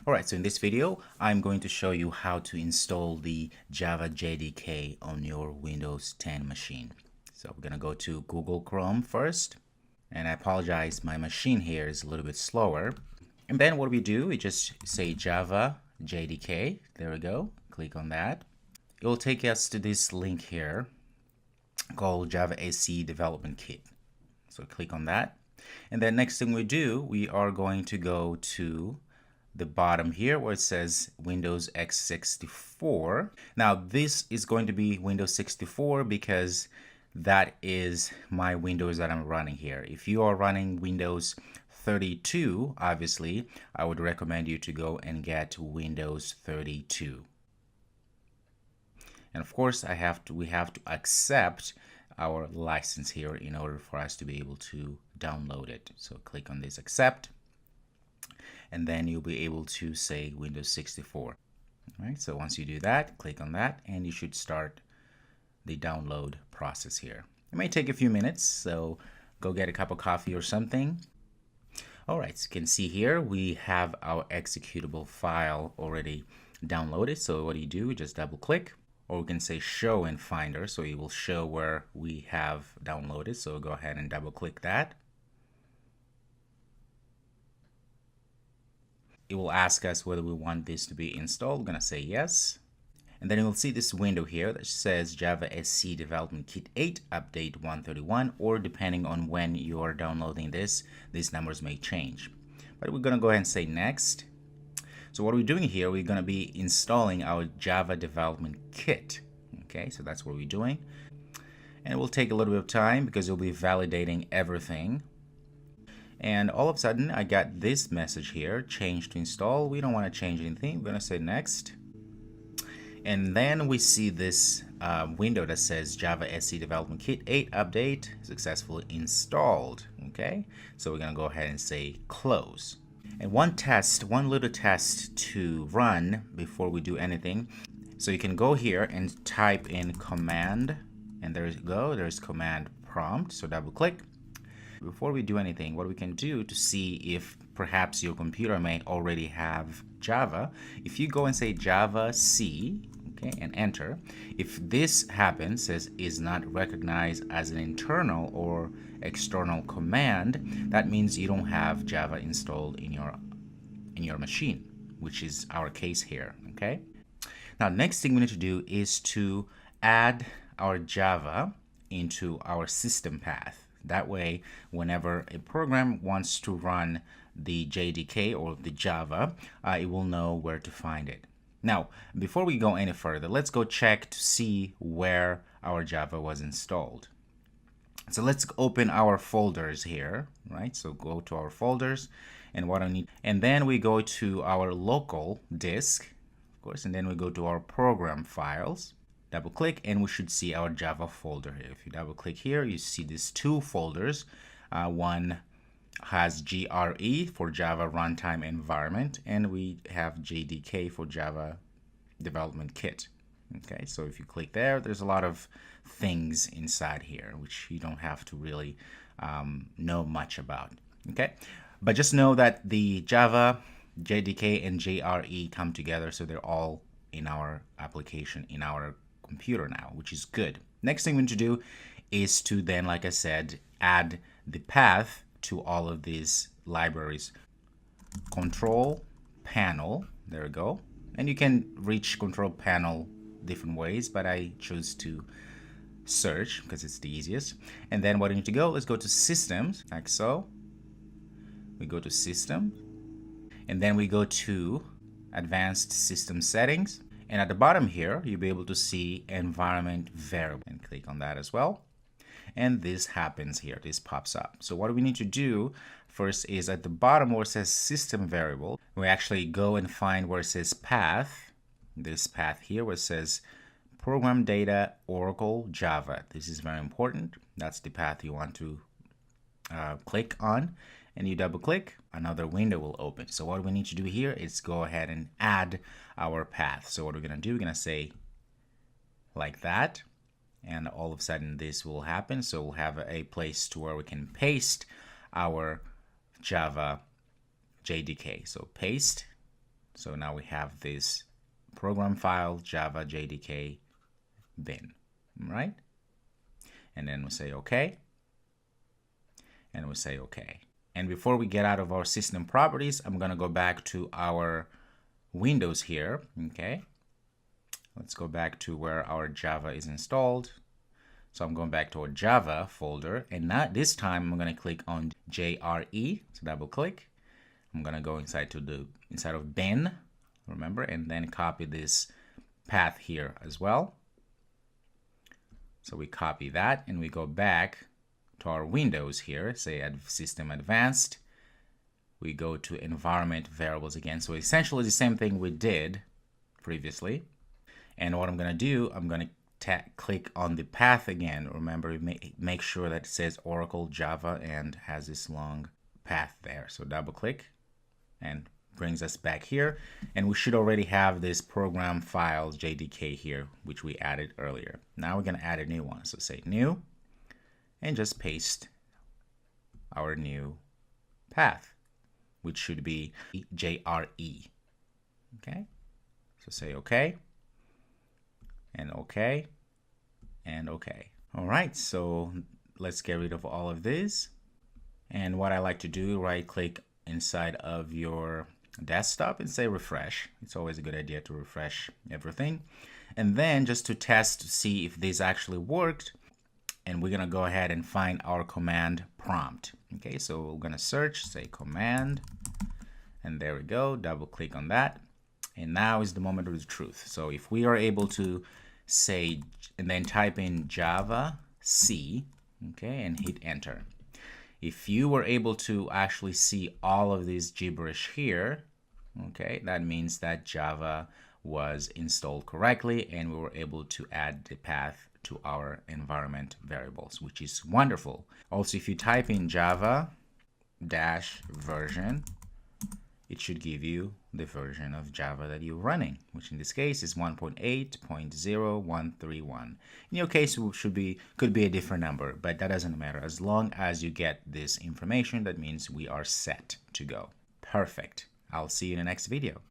Alright, so in this video, I'm going to show you how to install the Java JDK on your Windows 10 machine. So we're going to go to Google Chrome first. And I apologize, my machine here is a little bit slower. And then what we do, we just say Java JDK. There we go. Click on that. It will take us to this link here called Java SE Development Kit. So click on that. And then next thing we do, we are going to go to the bottom here where it says Windows x64. Now this is going to be Windows 64 because that is my Windows that I'm running here. If you are running Windows 32, obviously, I would recommend you to go and get Windows 32. And of course, we have to accept our license here in order for us to be able to download it. So click on this accept, and then you'll be able to say Windows 64. All right, so once you do that, click on that, and you should start the download process here. It may take a few minutes, so go get a cup of coffee or something. All right, so you can see here we have our executable file already downloaded. So what do? You just double click, or we can say show in Finder, so it will show where we have downloaded. So go ahead and double click that. It will ask us whether we want this to be installed. We're going to say yes. And then you'll see this window here that says Java SE Development Kit 8 Update 131, or depending on when you are downloading this, these numbers may change. But we're going to go ahead and say next. So what we're doing here, we're going to be installing our Java Development Kit. Okay, so that's what we're doing. And it will take a little bit of time because you'll be validating everything. And all of a sudden, I got this message here, change to install. We don't want to change anything. We're going to say next. And then we see this window that says Java SE Development Kit 8 Update successfully installed. Okay, so we're going to go ahead and say close. And one little test to run before we do anything. So you can go here and type in command, and there you go, there's command prompt. So double click. Before we do anything, what we can do to see if perhaps your computer may already have Java, if you go and say Java C, okay, and enter, if this happens, says is not recognized as an internal or external command, that means you don't have Java installed in your machine, which is our case here. Okay. Now, next thing we need to do is to add our Java into our system path. That way, whenever a program wants to run the JDK or the Java, it will know where to find it. Now, before we go any further, let's go check to see where our Java was installed. So let's open our folders here, right? So go to our folders, and what I need, and then we go to our local disk, of course, and then we go to our program files. Double click, and we should see our Java folder here. If you double click here, you see these two folders. One has GRE for Java Runtime Environment, and we have JDK for Java Development Kit. Okay, so if you click there, there's a lot of things inside here which you don't have to really know much about. Okay, but just know that the Java, JDK, and JRE come together, so they're all in our application, in our computer now, which is good. Next thing we need to do is to then, like I said, add the path to all of these libraries. Control panel, there we go. And you can reach control panel different ways, but I choose to search because it's the easiest. And then what do you need to go? Let's go to systems, like so. We go to system, and then we go to advanced system settings. And at the bottom here, you'll be able to see environment variable, and click on that as well. And this happens here, this pops up. So what we need to do first is at the bottom where it says system variable, we actually go and find where it says path, this path here where it says program data Oracle Java. This is very important. That's the path you want to click on. And you double click, another window will open. So what we need to do here is go ahead and add our path. So what we're going to do, we're going to say like that, and all of a sudden this will happen. So we'll have a place to where we can paste our Java JDK. So paste, So now we have this program file, Java JDK bin, right? And then we say OK. And we say OK. And before we get out of our system properties, I'm going to go back to our Windows here. Okay. Let's go back to where our Java is installed. So I'm going back to our Java folder. And now this time I'm going to click on JRE. So double click. I'm going to go inside of bin, remember, and then copy this path here as well. So we copy that and we go back to our Windows here, say System Advanced. We go to Environment Variables again. So essentially the same thing we did previously. And what I'm going to do, I'm going to click on the path again. Remember, make sure that it says Oracle Java and has this long path there. So double click and brings us back here. And we should already have this program files JDK here, which we added earlier. Now we're going to add a new one. So say new and just paste our new path, which should be JRE. Okay. So say OK and OK and OK. All right. So let's get rid of all of this. And what I like to do, right click inside of your desktop and say refresh. It's always a good idea to refresh everything. And then just to test to see if this actually worked, and we're going to go ahead and find our command prompt. Okay, so we're going to search, say command, and there we go, double click on that. And now is the moment of the truth. So if we are able to say, and then type in Java C, okay, and hit enter. If you were able to actually see all of this gibberish here, okay, that means that Java was installed correctly and we were able to add the path to our environment variables, which is wonderful. Also, if you type in Java -version, it should give you the version of Java that you're running, which in this case is 1.8.0131. In your case, it could be a different number, but that doesn't matter. As long as you get this information, that means we are set to go. Perfect. I'll see you in the next video.